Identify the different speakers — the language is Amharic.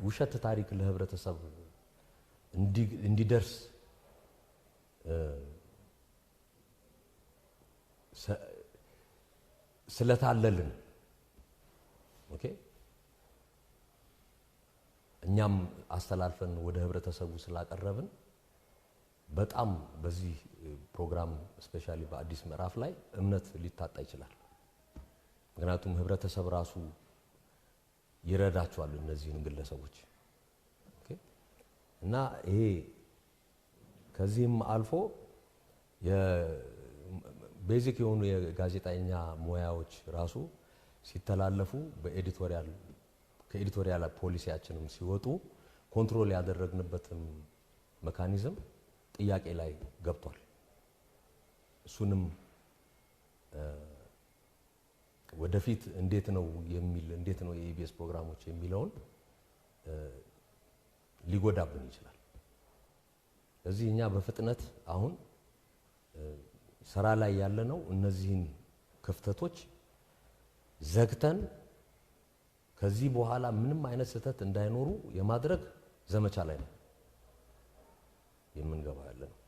Speaker 1: ውሸት ታሪክ ለህብረተሰብ እንዲደርስ ስለታለልን ኦኬ እኛም አስተላልፈን ወደ ህብረተሰቡ ስላቀረብን በጣም በዚህ ፕሮግራም ስፔሻሊ በአዲስ ምዕራፍ ላይ እምነት ሊታጣ ይችላል። ምክንያቱም ህብረተሰብ ራሱ ይረዳቸዋል እነዚህን ግለሰቦች ኦኬ እና ይሄ ከዚህም አልፎ የቤዚክ የሆኑ የጋዜጠኛ ሙያዎች ራሱ ሲተላለፉ ከኤዲቶሪያል ፖሊሲያችንም ሲወጡ ኮንትሮል ያደረግንበትም ሜካኒዝም ጥያቄ ላይ ገብቷል። እሱንም ወደፊት እንዴት ነው የኢቢኤስ ፕሮግራሞች የሚለውን ሊጎዳብን ይችላል። ስለዚህ እኛ በፍጥነት አሁን ስራ ላይ ያለነው እነዚህን ክፍተቶች ዘግተን ከዚህ በኋላ ምንም አይነት ስህተት እንዳይኖሩ የማድረግ ዘመቻ ላይ ነው የምንገባው ያለነው።